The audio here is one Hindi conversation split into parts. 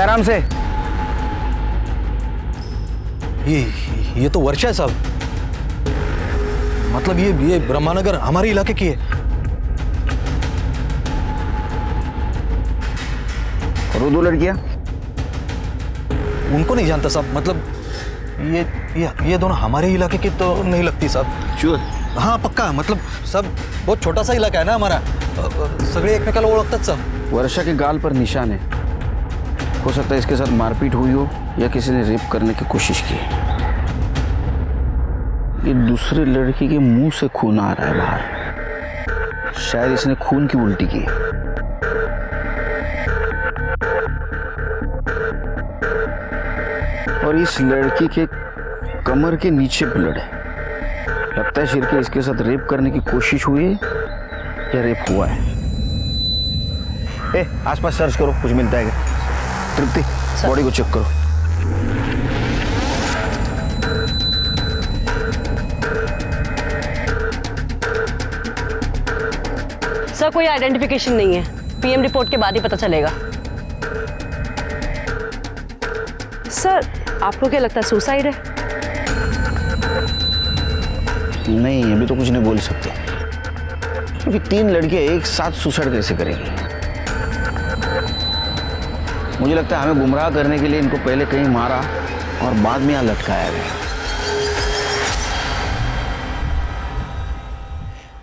आराम से। ये तो वर्षा है साहब। मतलब ये ब्रह्मानगर हमारे इलाके की है। और वो 2 लड़कियां? उनको नहीं जानता साहब। मतलब ये दोनों हमारे इलाके की तो नहीं लगती साहब। श्योर? हाँ पक्का। मतलब सब बहुत छोटा सा इलाका है ना हमारा, सगळे एकमेकाला ओळखतात साहब। वर्षा के गाल पर निशान है। हो सकता है इसके साथ मारपीट हुई हो या किसी ने रेप करने की कोशिश की। ये दूसरे लड़की के मुंह से खून आ रहा है बाहर। शायद इसने खून की उल्टी की। और इस लड़की के कमर के नीचे ब्लड है। लगता है शिर्के इसके साथ रेप करने की कोशिश हुई है या रेप हुआ है। आसपास सर्च करो, कुछ मिलता है क्या? तृप्ति, बॉडी को चेक करो। सर कोई आइडेंटिफिकेशन नहीं है। पीएम रिपोर्ट के बाद ही पता चलेगा। सर आपको क्या लगता है सुसाइड है? नहीं, अभी तो कुछ नहीं बोल सकते, क्योंकि 3 लड़कियां एक साथ सुसाइड कैसे करेंगी। मुझे लगता है हमें गुमराह करने के लिए इनको पहले कहीं मारा और बाद में यहाँ लटकाया गया।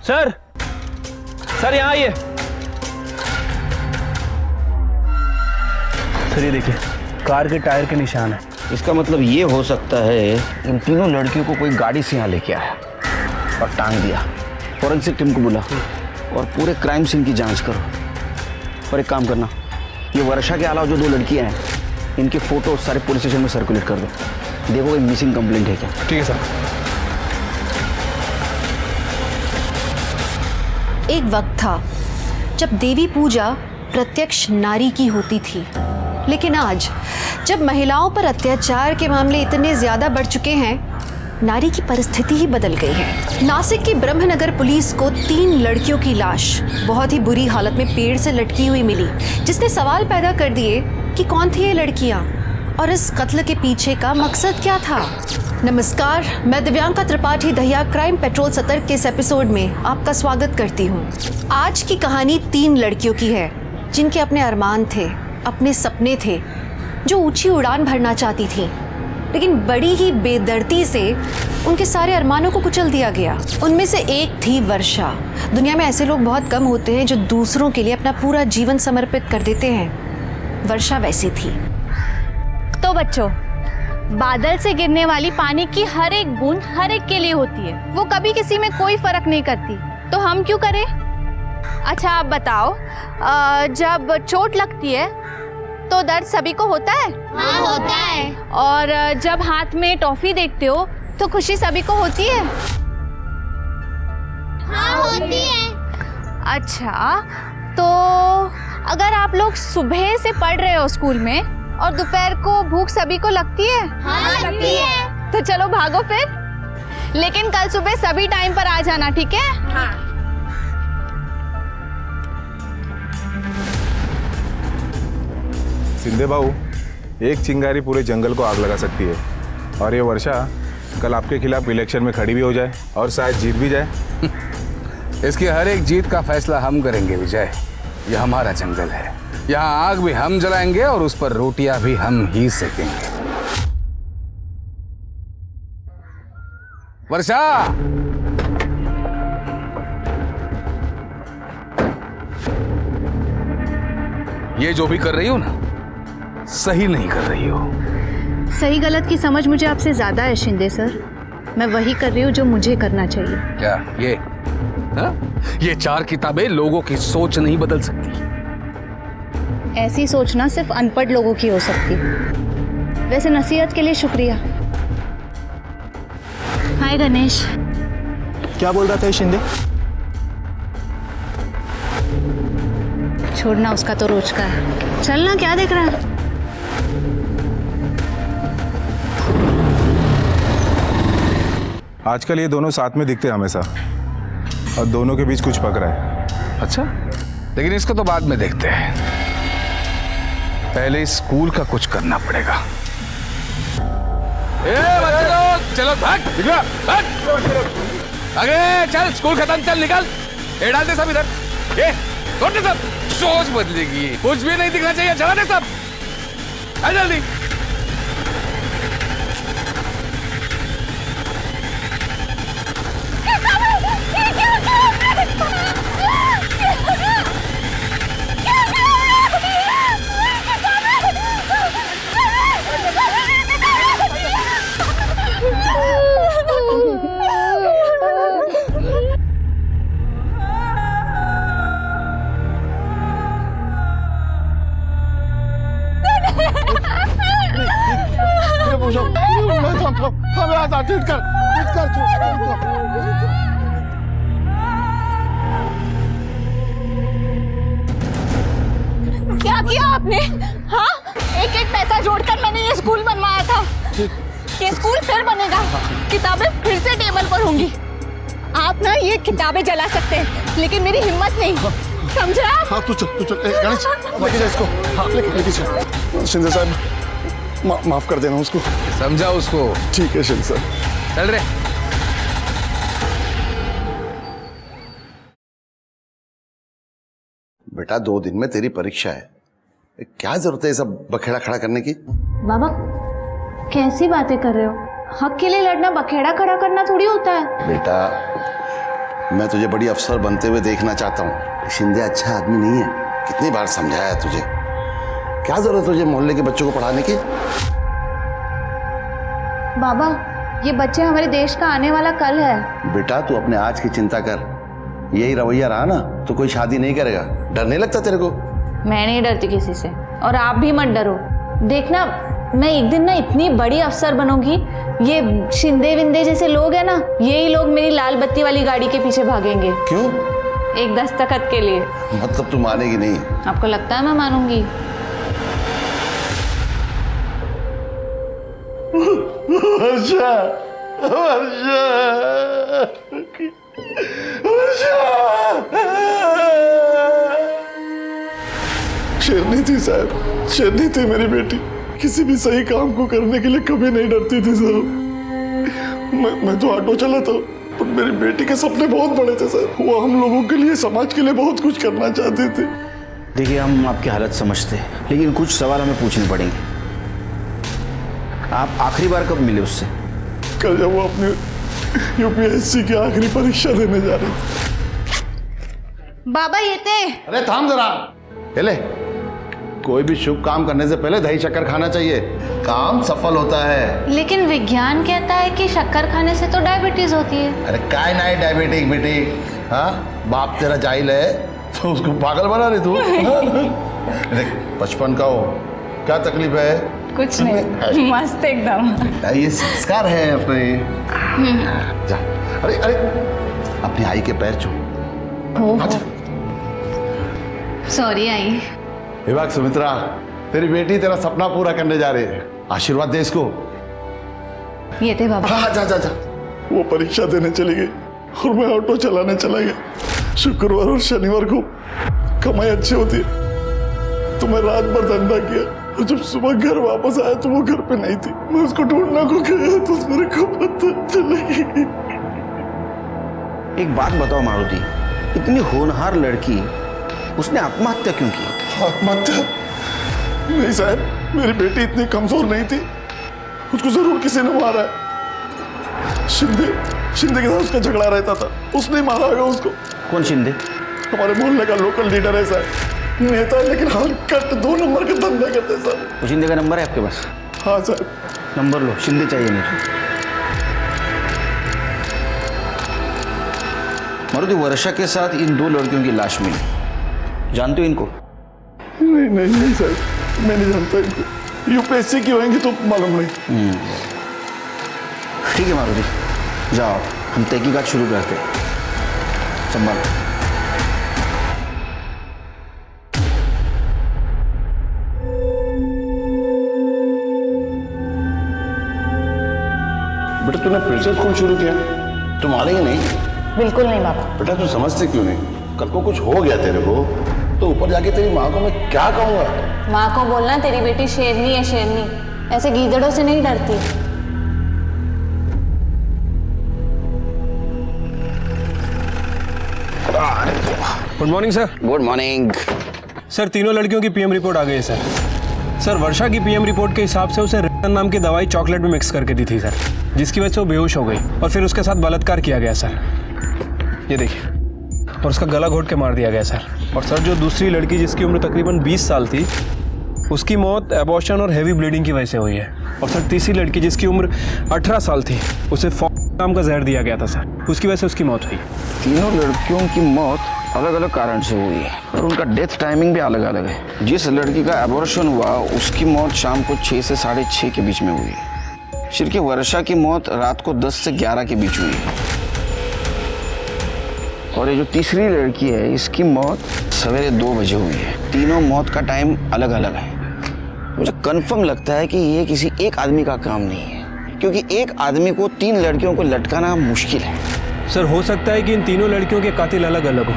सर यहाँ आइए। सर ये देखिए, कार के टायर के निशान है। इसका मतलब ये हो सकता है इन तीनों लड़कियों को कोई गाड़ी से यहाँ लेके आया और टांग दिया। फॉरेंसिक टीम को बुला और पूरे क्राइम सीन की जांच करो। और एक काम करना, ये वर्षा के अलावा जो 2 लड़कियां हैं, इनके फोटो सारे पुलिस स्टेशन में सर्कुलेट कर दो। देखो कोई मिसिंग कंप्लेंट है क्या। ठीक है सर। एक वक्त था जब देवी पूजा प्रत्यक्ष नारी की होती थी, लेकिन आज जब महिलाओं पर अत्याचार के मामले इतने ज्यादा बढ़ चुके हैं, नारी की परिस्थिति ही बदल गई है। नासिक की ब्रह्मनगर पुलिस को 3 लड़कियों की लाश बहुत ही बुरी हालत में पेड़ से लटकी हुई मिली, जिसने सवाल पैदा कर दिए कि कौन थी ये लड़कियां और इस कत्ल के पीछे का मकसद क्या था। नमस्कार, मैं दिव्यांका त्रिपाठी दहिया क्राइम पेट्रोल सतर्क के इस एपिसोड में आपका स्वागत करती हूँ। आज की कहानी 3 लड़कियों की है जिनके अपने अरमान थे, अपने सपने थे, जो ऊंची उड़ान भरना चाहती थी, लेकिन बड़ी ही बेदर्दी से उनके सारे अरमानों को कुचल दिया गया। उनमें से एक थी वर्षा। दुनिया में ऐसे लोग बहुत कम होते हैं जो दूसरों के लिए अपना पूरा जीवन समर्पित कर देते हैं। वर्षा वैसी थी। तो बच्चों, बादल से गिरने वाली पानी की हर एक बूंद हर एक के लिए होती है। वो कभी किसी में कोई फर्क नहीं करती, तो हम क्यों करें? अच्छा आप बताओ, जब चोट लगती है तो दर्द सभी को होता है? हाँ होता है। और जब हाथ में टॉफी देखते हो तो खुशी सभी को होती है? हाँ होती है। अच्छा, तो अगर आप लोग सुबह से पढ़ रहे हो स्कूल में और दोपहर को भूख सभी को लगती है? हाँ लगती है। तो चलो भागो फिर, लेकिन कल सुबह सभी टाइम पर आ जाना, ठीक है? हाँ। सिंधे बाबू, एक चिंगारी पूरे जंगल को आग लगा सकती है, और ये वर्षा कल आपके खिलाफ इलेक्शन में खड़ी भी हो जाए और शायद जीत भी जाए। इसकी हर एक जीत का फैसला हम करेंगे विजय। यह हमारा जंगल है, यहाँ आग भी हम जलाएंगे और उस पर रोटियां भी हम ही सेकेंगे। वर्षा, ये जो भी कर रही हो ना, सही नहीं कर रही हो। सही गलत की समझ मुझे आपसे ज्यादा है शिंदे सर। मैं वही कर रही हूँ जो मुझे करना चाहिए। क्या ये हा? ये 4 किताबें लोगों की सोच नहीं बदल सकती। ऐसी सोचना सिर्फ अनपढ़ लोगों की हो सकती। वैसे नसीहत के लिए शुक्रिया। हाय गणेश। क्या बोल रहा था शिंदे? छोड़ना, उसका तो रोज का है। चलना, क्या देख रहा है? आजकल ये दोनों साथ में दिखते हैं हमेशा, और दोनों के बीच कुछ पक रहा है। अच्छा, लेकिन इसको तो बाद में देखते हैं। पहले इस स्कूल का कुछ करना पड़ेगा। ए बच्चे लोग चलो भाग भाग आगे चल, स्कूल खत्म, चल निकल। ए डाल दे सब इधर, ए छोड़ दे सब। सोच बदलेगी, कुछ भी नहीं दिखना चाहिए, चला दे सब। आ जल्दी। क्या किया आपने? हाँ, एक एक पैसा जोड़कर मैंने ये स्कूल बनवाया था। ये स्कूल फिर बनेगा, किताबें फिर से टेबल पर होंगी। आप ना ये किताबें जला सकते हैं, लेकिन मेरी हिम्मत नहीं, समझा? हाँ तू चल गणेश, लेके जा इसको। हाँ लेके चल। शिंदे साहब माफ कर देना उसको। समझा उसको। ठीक है शिंदे साहब। चल रे। बेटा 2 दिन में तेरी परीक्षा है, क्या जरूरत है ये सब बखेड़ा खड़ा करने की? बाबा कैसी बातें कर रहे हो? हक के लिए लड़ना बखेड़ा खड़ा करना थोड़ी होता है। बेटा मैं तुझे बड़ी अफसर बनते हुए देखना चाहता हूँ। शिंदे अच्छा आदमी नहीं है, कितनी बार समझाया है तुझे। क्या जरूरत है तुझे मोहल्ले के बच्चों को पढ़ाने की? बाबा ये बच्चे हमारे देश का आने वाला कल है। बेटा तू अपने आज की चिंता कर, यही रवैया रहा ना तो कोई शादी नहीं करेगा। डर नहीं लगता तेरे को? मैं नहीं डरती किसी से, और आप भी मत डरो। देखना मैं एक दिन ना इतनी बड़ी अफसर बनूंगी, ये शिंदे विंदे जैसे लोग हैं ना, यही लोग मेरी लाल बत्ती वाली गाड़ी के पीछे भागेंगे। क्यों? एक दस्तखत के लिए। मतलब तू मानेगी नहीं? आपको लगता है मैं मानूंगी? वर्षा, शेरनी थी साहब, शेरनी थी मेरी बेटी। किसी भी सही काम को करने के लिए कभी नहीं डरती थी साहब। मैं तो ऑटो चलाता हूँ, पर मेरी बेटी के सपने बहुत बड़े थे सर। वो हम लोगों के लिए, समाज के लिए बहुत कुछ करना चाहती थी। देखिए हम आपकी हालत समझते हैं, लेकिन कुछ सवाल हमें पूछने पड़ेंगे। आप आखिरी बार कब मिले उससे? कल जब वो अपनी यूपीएससी की आखिरी परीक्षा देने जा रही थी। बाबा ये थे। अरे थाम जरा, ले। कोई भी शुभ काम करने से पहले दही शक्कर खाना चाहिए, काम सफल होता है। लेकिन विज्ञान कहता है कि शक्कर खाने से तो डायबिटीज होती है। अरे काय नहीं डायबिटिक बेटी, हाँ बाप तेरा जाहिल है तो उसको पागल बना रही तू। देख 55 का हो, क्या तकलीफ है? कुछ नहीं, मस्त एकदम। ये संस्कार है अपने। जा, अरे अपनी आई के पैर छू। Sorry I. विभाग सुमित्रा, तेरी बेटी तेरा सपना पूरा करने जा रही है, आशीर्वाद दे इसको। ये थे बाबा। हाँ जा। वो परीक्षा देने चली गई और मैं ऑटो चलाने चला गया। शुक्रवार और शनिवार को कमाई अच्छी होती है, तो मैं रात भर धंधा किया, और जब सुबह घर वापस आया तो वो घर पे नहीं थी। मैं उसको ढूंढने को गया तो मेरे को पता चलेगी। एक बात बताओ मारुति, इतनी होनहार लड़की, उसने आत्महत्या क्यों की? आत्महत्या? नहीं साहब, मेरी बेटी इतनी कमजोर नहीं थी, उसको जरूर किसी ने मारा है। शिंदे के साथ उसका झगड़ा रहता था, उसने मारा होगा उसको। कौन शिंदे? हमारे मोहल्ले का लोकल लीडर है साहब, नेता है, लेकिन हर कट 2 नंबर का धंधा करते हैं साहब। तो शिंदे का नंबर है आपके पास? हाँ साहब। नंबर लो, शिंदे चाहिए मुझे। मारुति, वर्षा के साथ इन 2 लड़कियों की लाश मिली, जानते हो इनको? नहीं साहब, मैं नहीं जानता इनको। यूपीएससी की होंगी तो मालूम नहीं। ठीक है मारुति, जाओ हम तहकीकात शुरू करते हैं। संभाल। बेटा तूने फिर से स्कूल शुरू किया, तुम मानेंगे नहीं? बिल्कुल नहीं बाबा। बेटा तू समझते क्यों नहीं? कल को कुछ हो गया तेरे को तो ऊपर जाके तेरी माँ को मैं क्या कहूँगा? माँ को बोलना तेरी बेटी शेरनी है, शेरनी, ऐसे गीदड़ों से नहीं डरती। Good morning sir. Good morning. Sir तीनों लड़कियों की पीएम रिपोर्ट आ गई है सर। सर वर्षा की पीएम रिपोर्ट के हिसाब से उसे रिटर्न नाम की दवाई चॉकलेट में मिक्स करके दी थी सर, जिसकी वजह से वो बेहोश हो गई और फिर उसके साथ बलात्कार किया गया सर। ये देखिए, और उसका गला घोट के मार दिया गया सर। और सर जो दूसरी लड़की जिसकी उम्र तकरीबन 20 साल थी, उसकी मौत एबॉर्शन और हैवी ब्लीडिंग की वजह से हुई है। और सर तीसरी लड़की जिसकी उम्र 18 साल थी, उसे नाम का जहर दिया गया था सर, उसकी वजह से उसकी मौत हुई। तीनों लड़कियों की मौत अलग अलग कारण से हुई है और उनका डेथ टाइमिंग भी अलग अलग है। जिस लड़की का एबॉर्शन हुआ उसकी मौत शाम को 6 से 6:30 के बीच में हुई है, जबकि वर्षा की मौत रात को 10 से 11 के बीच हुई है। और ये जो तीसरी लड़की है, इसकी मौत सवेरे 2 बजे हुई है। तीनों मौत का टाइम अलग अलग है। मुझे कंफर्म लगता है कि ये किसी एक आदमी का काम नहीं है, क्योंकि एक आदमी को 3 लड़कियों को लटकाना मुश्किल है। सर हो सकता है कि इन तीनों लड़कियों के कातिल अलग अलग हो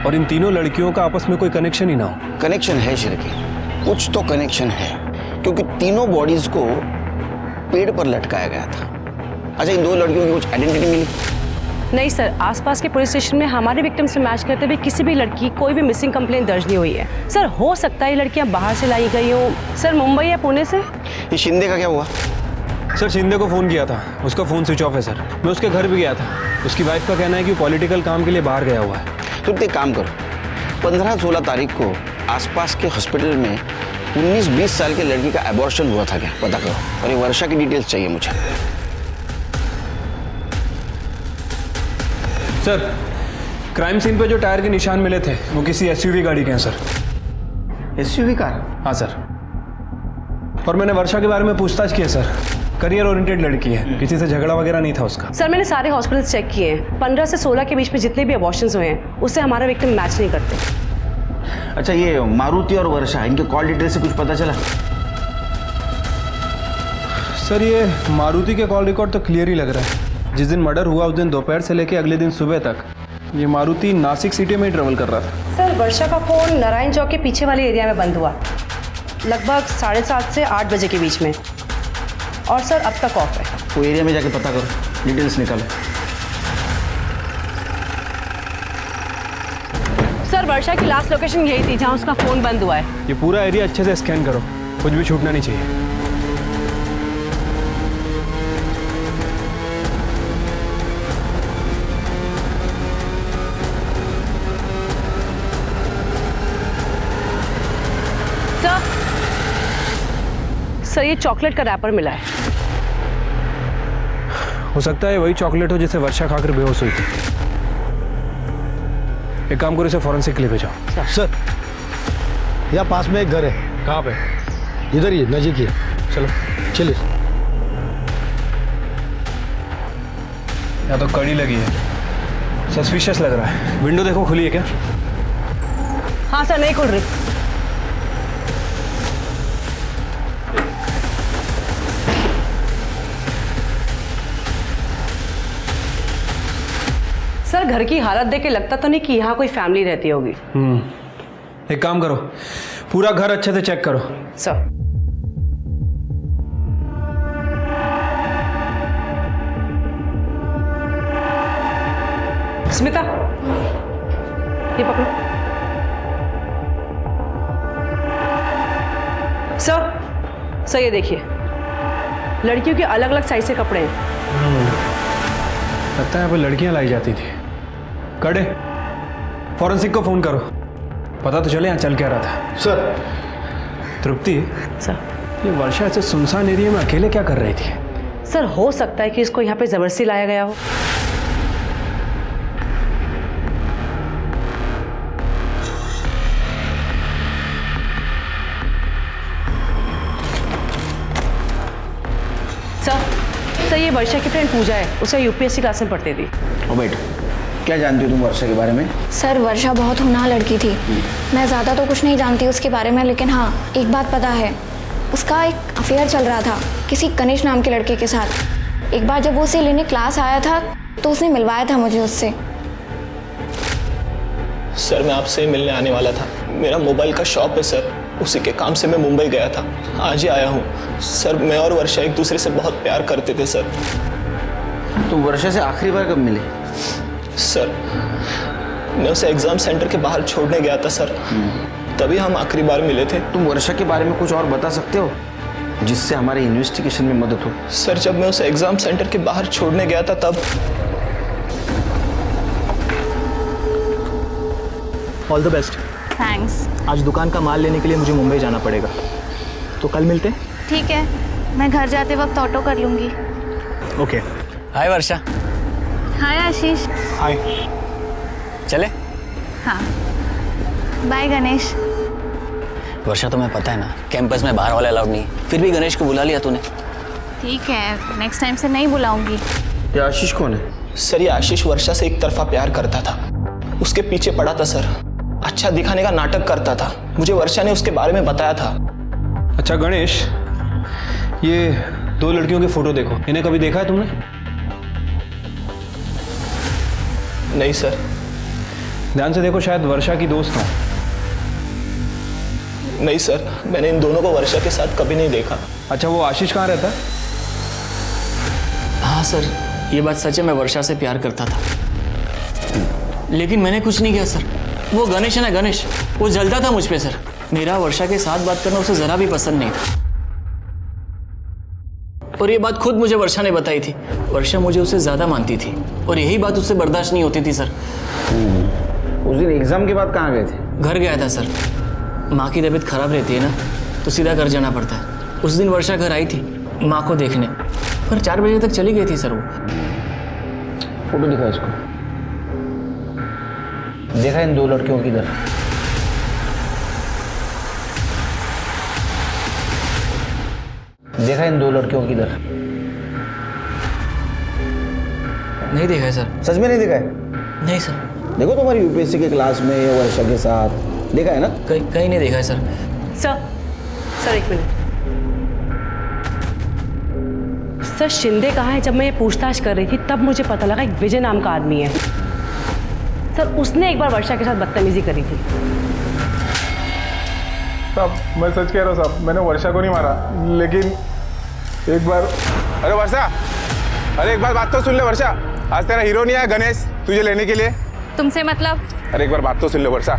और इन तीनों लड़कियों का आपस में कोई कनेक्शन ही ना हो। कनेक्शन है शिरके, कुछ तो कनेक्शन है, क्योंकि तीनों बॉडीज को पेड़ पर लटकाया गया था। अच्छा, इन 2 लड़कियों की कुछ आइडेंटिटी मिली? नहीं सर, आसपास के पुलिस स्टेशन में हमारे विक्टिम से मैच करते हुए किसी भी लड़की कोई भी मिसिंग कंप्लेंट दर्ज नहीं हुई है। सर हो सकता है ये लड़कियां बाहर से लाई गई हो, सर मुंबई या पुणे से। ये शिंदे का क्या हुआ? सर शिंदे को फ़ोन किया था, उसका फ़ोन स्विच ऑफ है सर। मैं उसके घर भी गया था, उसकी वाइफ का कहना है कि वो पॉलिटिकल काम के लिए बाहर गया हुआ है। तो एक काम करो, 15-16 तारीख को आसपास के हॉस्पिटल में 19-20 साल के लड़की का एबॉर्शन हुआ था क्या, पता करो। और ये वर्षा की डिटेल्स चाहिए मुझे। सर क्राइम सीन पे जो टायर के निशान मिले थे वो किसी एसयूवी गाड़ी के हैं सर। SUV car? हाँ सर। और मैंने वर्षा के बारे में पूछताछ की है सर, करियर ओरिएंटेड लड़की है, किसी से झगड़ा वगैरह नहीं था उसका। सर मैंने सारे हॉस्पिटल्स चेक किए हैं, 15 से 16 के बीच में जितने भी अबॉर्शंस हुए हैं उससे हमारा विक्टिम मैच नहीं करते। अच्छा, ये मारुति और वर्षा, इनके कॉल डिटेल से कुछ पता चला? सर ये मारुति के कॉल रिकॉर्ड तो क्लियर ही लग रहा है। जिस दिन मर्डर हुआ उस दिन दोपहर से लेकर अगले दिन सुबह तक ये मारुति नासिक सिटी में ही ट्रेवल कर रहा था। सर वर्षा का फ़ोन नारायण चौक के पीछे वाले एरिया में बंद हुआ, लगभग 7:30 से 8 बजे के बीच में, और सर अब तक ऑफ है। वो एरिया में जाके पता करो, डिटेल्स निकालो। सर वर्षा की लास्ट लोकेशन यही थी जहां उसका फ़ोन बंद हुआ है। ये पूरा एरिया अच्छे से स्कैन करो, कुछ भी छूटना नहीं चाहिए। सर ये चॉकलेट का रैपर मिला है। हो सकता है वही चॉकलेट हो जिसे वर्षा खाकर बेहोश हुई थी। एक काम करो, इसे फॉरेंसिक के लिए भेजाओ। सर यहाँ पास में एक घर है। कहाँ पे? इधर ही नजीक ही। चलो चलिए। यहाँ तो कड़ी लगी है, सस्पिशियस लग रहा है। विंडो देखो खुली है क्या? हाँ सर, नहीं खुल रही। सर घर की हालत देख के लगता तो नहीं कि यहाँ कोई फैमिली रहती होगी। एक काम करो, पूरा घर अच्छे से चेक करो। सर स्मिता ये पकड़ो। सर ये देखिए, लड़कियों के अलग अलग साइज के कपड़े हैं। लगता है वो लड़कियां लाई जाती थी। कड़े फॉरेंसिक को फोन करो, पता तो चले यहाँ चल क्या रहा था। सर। तृप्ति सर, ये वर्षा ऐसे सुनसान एरिया में अकेले क्या कर रही थी? सर हो सकता है कि इसको यहाँ पे जबरदस्ती लाया गया हो। सर ये वर्षा की फ्रेंड पूजा है, उसे यूपीएससी क्लास में पढ़ती थी। ओ बेटा, क्या जानती हो तुम वर्षा के बारे में? सर वर्षा बहुत होनहार लड़की थी। मैं ज़्यादा तो कुछ नहीं जानती उसके बारे में, लेकिन हाँ एक बात पता है, उसका एक अफेयर चल रहा था किसी कनिष्क नाम के लड़के के साथ। एक बार जब वो उसे लेने क्लास आया था तो उसने मिलवाया था मुझे उससे। सर मैं आपसे मिलने आने वाला था। मेरा मोबाइल का शॉप है सर, उसी के काम से मैं मुंबई गया था, आज ही आया हूँ। सर मैं और वर्षा एक दूसरे से बहुत प्यार करते थे सर। तुम वर्षा से आखिरी बार कब मिले? सर मैं उसे एग्जाम सेंटर के बाहर छोड़ने गया था सर, तभी हम आखिरी बार मिले थे। तुम वर्षा के बारे में कुछ और बता सकते हो जिससे हमारे इन्वेस्टिगेशन में मदद हो? सर जब मैं उसे एग्जाम सेंटर के बाहर छोड़ने गया था तब। All the best. थैंक्स। आज दुकान का माल लेने के लिए मुझे मुंबई जाना पड़ेगा, तो कल मिलते हैं? ठीक है, मैं घर जाते वक्त ऑटो कर लूँगी। ओके। हाय वर्षा। हाय आशीष। हाय। चले? हाँ बाय गणेश। वर्षा तुम्हें पता है ना कैंपस में बाहर वाले अलाउड नहीं, फिर भी गणेश को बुला लिया तूने। ठीक है, नेक्स्ट टाइम से नहीं बुलाऊंगी। ये आशीष कौन है? सर ये आशीष वर्षा से एक तरफा प्यार करता था, उसके पीछे पड़ा था सर, अच्छा दिखाने का नाटक करता था। मुझे वर्षा ने उसके बारे में बताया था। अच्छा गणेश, ये 2 लड़कियों के फोटो देखो, इन्हें कभी देखा है तुमने? नहीं सर। ध्यान से देखो, शायद वर्षा की दोस्त हो। नहीं सर, मैंने इन दोनों को वर्षा के साथ कभी नहीं देखा। अच्छा वो आशीष कहाँ रहता है? हाँ सर, ये बात सच है, मैं वर्षा से प्यार करता था, लेकिन मैंने कुछ नहीं किया सर। वो गणेश है ना, गणेश, वो जलता था मुझ पे सर। मेरा वर्षा के साथ बात करना उसे जरा भी पसंद नहीं था, और ये बात खुद मुझे वर्षा ने बताई थी। वर्षा मुझे उससे ज्यादा मानती थी और यही बात उससे बर्दाश्त नहीं होती थी सर। उस दिन एग्जाम के बाद कहाँ गए थे? घर गया था सर, माँ की तबीयत खराब रहती है ना, तो सीधा घर जाना पड़ता है। उस दिन वर्षा घर आई थी माँ को देखने, पर 4 बजे तक चली गई थी सर। वो फोटो दिखा इसको। देखा इन 2 लड़कियों की इधर? देखा इन 2 लड़कियों की इधर? नहीं देखा है सर। सच में नहीं देखा है? नहीं सर। देखो तुम्हारी यूपीएससी के क्लास में वर्षा के साथ देखा है ना? कहीं नहीं देखा है सर। सर एक मिनट। सर शिंदे कहाँ है? जब मैं ये पूछताछ कर रही थी तब मुझे पता लगा एक विजय नाम का आदमी है सर, उसने एक बार वर्षा के साथ बदतमीजी करी थी। साहब मैं सच कह रहा हूँ साहब, मैंने वर्षा को नहीं मारा, लेकिन एक बार। अरे वर्षा, अरे एक बार बात तो सुन ले वर्षा, आज तेरा हीरो नहीं आया गणेश तुझे लेने के लिए? तुमसे मतलब? अरे एक बार बात तो सुन ले वर्षा,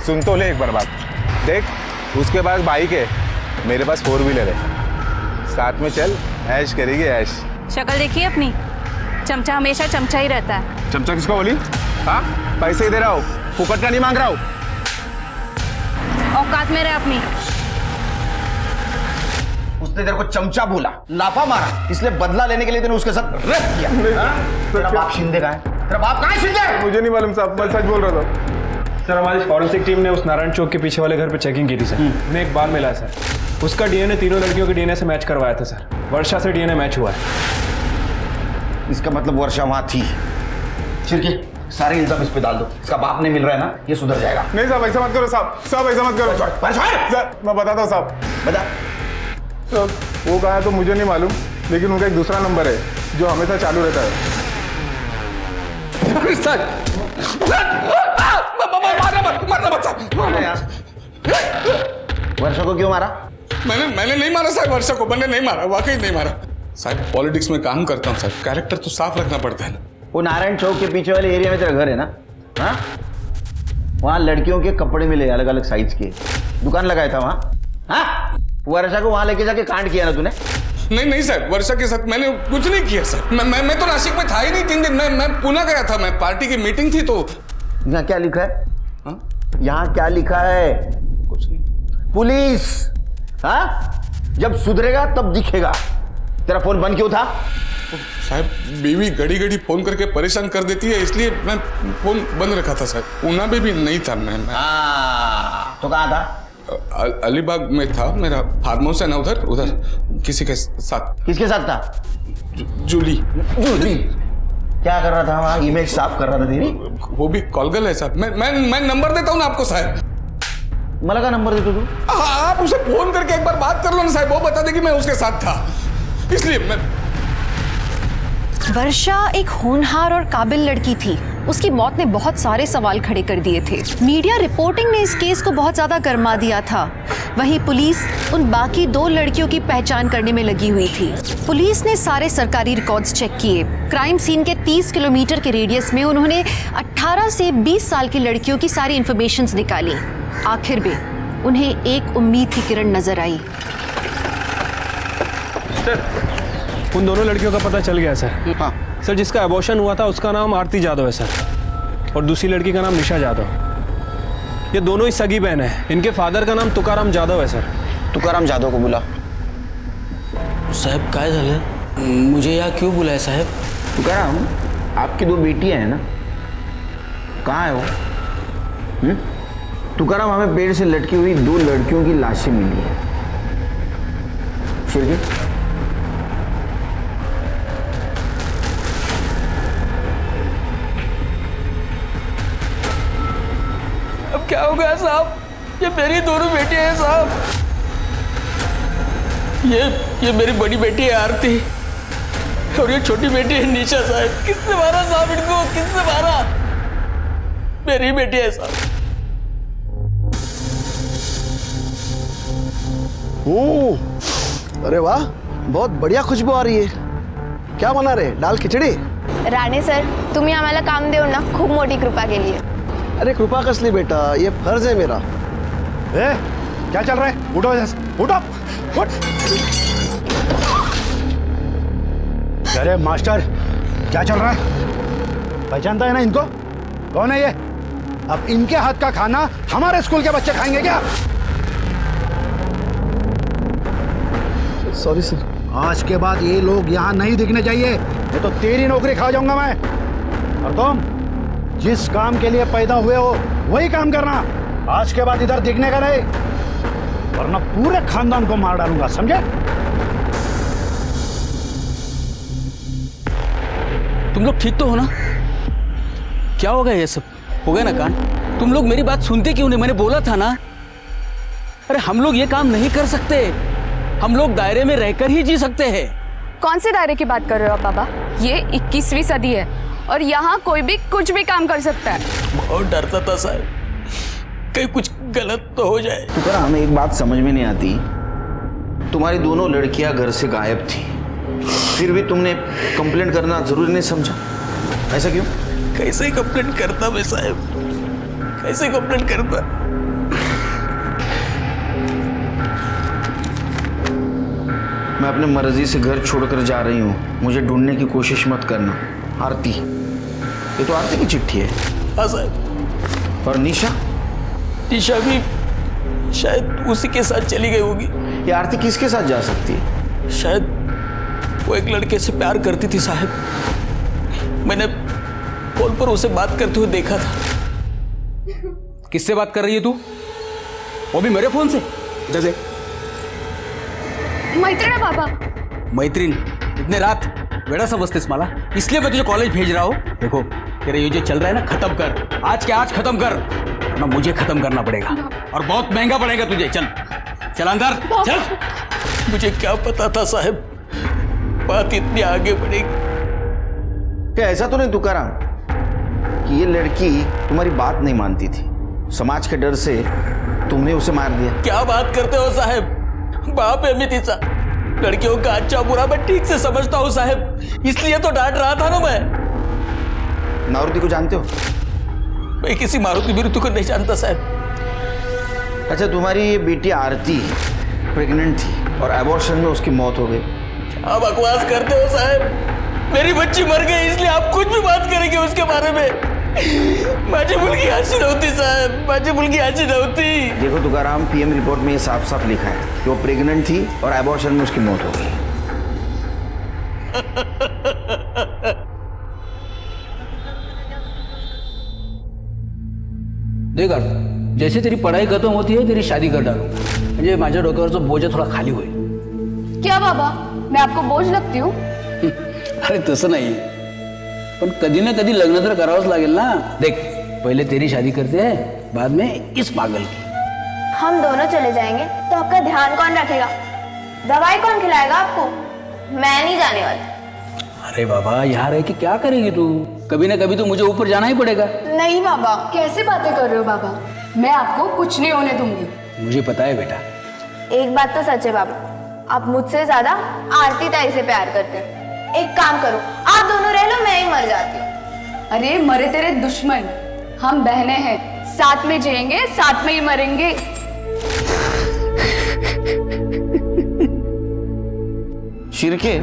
सुन तो ले एक बार बात। देख उसके पास बाइक है, मेरे पास 4 व्हीलर है, साथ में चल ऐश करेगी ऐश। शक्ल देखिए अपनी, चमचा हमेशा चमचा ही रहता है। चमचा किसको बोली? हाँ पैसे दे रहा हूँ, फुकट का नहीं मांग रहा हूँ। औकात में रहे अपनी। उसने तेरे को चमचा बोला, लाफा मारा, इसलिए बदला लेने के लिए तूने उसके साथ रेप किया। तेरा बाप शिंदे का है? तेरा बाप कहाँ है शिंदे? मुझे नहीं मालूम साहब, मैं सच बोल रहा था। सर हमारी फॉरेंसिक टीम ने उस नारायण चौक के पीछे वाले घर पे चेकिंग की थी सर। उन्हें एक बार मिला सर, उसका डीएनए 3 लड़कियों के डीएनए से मैच करवाया था सर। वर्षा से डीएनए मैच हुआ है। इसका मतलब वर्षा वहां थी। चिरकी सारे इल्जाम इस पे डाल दो, इसका बाप नहीं मिल रहा है ना, ये सुधर जाएगा। नहीं साहब ऐसा मत करो साहब, साहब ऐसा मत करो सर, मैं बताता हूँ साहब। बता। तो वो कहा तो मुझे नहीं मालूम, लेकिन उनका एक दूसरा नंबर है जो हमेशा चालू रहता है। वर्षा को क्यों मारा? मैंने नहीं मारा साहब, वर्षा को मैंने नहीं मारा, वाकई नहीं मारा साहब। पॉलिटिक्स में काम करता हूँ साहब, कैरेक्टर तो साफ रखना पड़ता है ना। वो नारायण चौक के पीछे वाले एरिया में तेरा घर है ना? हाँ, वहाँ लड़कियों के कपड़े मिले अलग अलग साइज के, दुकान लगाया था वहाँ। हाँ, वर्षा को वहाँ लेके जाके कांड किया ना तूने? नहीं साहब, वर्षा के साथ मैंने कुछ नहीं किया सर। मैं तो नासिक में था ही नहीं 3 दिन। मैं पुणे गया था, मैं पार्टी की मीटिंग थी। तो यहाँ क्या लिखा है? यहाँ क्या लिखा है? कुछ नहीं। पुलिस। हाँ, जब सुधरेगा तब दिखेगा। तेरा फोन बंद क्यों था? साहब बीवी घड़ी घड़ी फोन करके परेशान कर देती है, इसलिए मैं फोन बंद रखा था सर। पूना में भी नहीं था मैं। तो कहाँ था? अलीबाग में था, मेरा फार्म हाउस है ना, उधर किसी के साथ। किसके साथ था? जूली। क्या कर रहा था वहाँ? इमेज साफ कर रहा था तेरी? वो भी कॉलगल है साहब। मैं नंबर देता हूँ ना आपको साहब। मला का नंबर देते तू? आप उसे फोन करके एक बार बात कर लो ना साहब, वो बता दे कि मैं उसके साथ था, इसलिए मैं। वर्षा एक होनहार और काबिल लड़की थी, उसकी मौत ने बहुत सारे सवाल खड़े कर दिए थे। मीडिया रिपोर्टिंग ने इस केस को बहुत ज्यादा गरमा दिया था। वहीं पुलिस उन बाकी 2 लड़कियों की पहचान करने में लगी हुई थी। पुलिस ने सारे सरकारी रिकॉर्ड्स चेक किए। क्राइम सीन के 30 किलोमीटर के रेडियस में उन्होंने 18 से 20 साल की लड़कियों की सारी इंफॉर्मेशन निकाली। आखिर में उन्हें एक उम्मीद की किरण नजर आई। सर, उन दोनों लड़कियों का पता चल गया सर। हाँ सर, जिसका अबॉर्शन हुआ था उसका नाम आरती जादव है सर, और दूसरी लड़की का नाम निशा जादव। ये दोनों ही सगी बहन है। इनके फादर का नाम तुकाराम जादव है सर। तुकाराम जादव को बुला। साहब काय झालं? मुझे यहाँ क्यों बुलाया साहब? तुकाराम, आपकी 2 बेटियां हैं ना, कहाँ है वो? तुकाराम, हमें पेड़ से लटकी हुई 2 लड़कियों की लाशें मिली है। फिर भी अब क्या हो गया साहब? ये मेरी दोनों बेटियां हैं साहब। ये मेरी बड़ी बेटी है आरती, और ये छोटी बेटी है निशा साहब। किसने मारा साहब इनको? किसने मारा? मेरी बेटी है साहब। अरे वाह, बहुत बढ़िया खुशबू आ रही है। क्या बना रहे? दाल खिचड़ी? राणे सर, तुम्ही आम्हाला काम देऊ ना, खूप मोठी कृपा केली आहे। अरे कृपा कसली बेटा, ये फर्ज है मेरा। क्या चल रहा है? उठो, उठो, उठ। अरे मास्टर, क्या चल रहा है? पहचानता है ना इनको? कौन है ये? अब इनके हाथ का खाना हमारे स्कूल के बच्चे खाएंगे क्या? Sorry sir. आज के बाद ये लोग यहाँ नहीं दिखने चाहिए, नहीं तो तेरी नौकरी खा जाऊंगा मैं। और तुम जिस काम के लिए पैदा हुए हो वही काम करना। आज के बाद इधर दिखने का नहीं, वरना पूरे खानदान को मार डालूंगा, समझे? तुम लोग ठीक तो हो ना? क्या हो गया ये सब? हो गया ना कांड? तुम लोग मेरी बात सुनते क्यों नहीं? मैंने बोला था ना। अरे हम लोग ये काम नहीं कर सकते। हम लोग दायरे में रहकर ही जी सकते हैं। कौन से दायरे की बात कर रहे हो आप बाबा? ये 21वीं सदी है और यहाँ कोई भी कुछ भी काम कर सकता है। बहुत डरता था साहब, कहीं कुछ गलत तो हो जाए। तुकाराम, हमें एक बात समझ में नहीं आती। तुम्हारी दोनों लड़कियां घर से गायब थी, फिर भी तुमने कंप्लेंट करना जरूरी नहीं समझा। ऐसा क्यों? कैसे कंप्लेंट करता मैं साहब? कैसे कंप्लेंट करता? मैं अपने मर्जी से घर छोड़कर जा रही हूँ, मुझे ढूंढने की कोशिश मत करना। आरती, ये तो आरती की चिट्ठी है। हाँ साहब। और निशा? निशा भी शायद उसी के साथ चली गई होगी। ये आरती किसके साथ जा सकती है? शायद वो एक लड़के से प्यार करती थी साहब। मैंने फोन पर उसे बात करते हुए देखा था। किससे बात कर रही है तू? वो भी मेरे फोन से? इधर देख। मैत्रीण बाबा। मैत्रीण? इतने रात वेड़ा समझतेस मला? इसलिए मैं तुझे कॉलेज भेज रहा हूँ। देखो, तेरा ये जो चल रहा है ना, खत्म कर। आज के आज खत्म कर, वरना मुझे खत्म करना पड़ेगा, और बहुत महंगा पड़ेगा तुझे। चल चल अंदर चल। मुझे क्या पता था साहब, बात इतनी आगे बढ़ेगी। क्या ऐसा तो नहीं तुकाराम कि ये लड़की तुम्हारी बात नहीं मानती थी, समाज के डर से तुमने उसे मार दिया? क्या बात करते हो साहब? बाप है मैं तिचा। लड़कियों का अच्छा बुरा मैं ठीक से समझता हूँ साहब, इसलिए तो डांट रहा था ना मैं। मारुति को जानते हो? मैं किसी मारुति बिरुति को नहीं जानता साहब। अच्छा, तुम्हारी ये बेटी आरती प्रेग्नेंट थी और एबॉर्शन में उसकी मौत हो गई। क्या बकवास करते हो साहब? मेरी बच्ची मर गई, इसलिए आप कुछ भी बात करेंगे उसके बारे में? माझी मुलगी अशी नव्हती साहब, माझी मुलगी अशी नव्हती। देखो तुकाराम, पीएम रिपोर्ट में ये साफ साफ लिखा है कि वो प्रेग्नेंट थी और एबॉर्शन में उसकी मौत हो गई। देख, जैसे तेरी पढ़ाई खत्म होती है, तेरी शादी कर डालू, म्हणजे माझ्या डोक्यावरचा बोझ थोडा खाली होईल। क्या बाबा, मैं आपको बोझ लगती हूँ? अरे तसं नाही, पण कधी ना कधी लग्न तर करावंच लागेल ना। देख, पहले तेरी शादी करते हैं, बाद में इस पागल की। हम दोनों चले जाएंगे तो आपका ध्यान कौन रखेगा? दवाई कौन खिलाएगा आपको? मैं नहीं जाने वाली। अरे बाबा यहाँ रह के क्या करेगी तू? कभी ना कभी तो मुझे ऊपर जाना ही पड़ेगा। नहीं बाबा, कैसे बातें कर रहे हो बाबा? मैं आपको कुछ नहीं होने दूंगी। मुझे पता है बेटा। एक बात तो सच है बाबा, आप मुझसे ज्यादा आरती ताई से प्यार करते हैं। एक काम करो, आप दोनों रह लो, मैं ही मर जाती हूँ। अरे मरे तेरे दुश्मन, हम बहनें हैं, साथ में जिएंगे, साथ में ही मरेंगे। शिरके,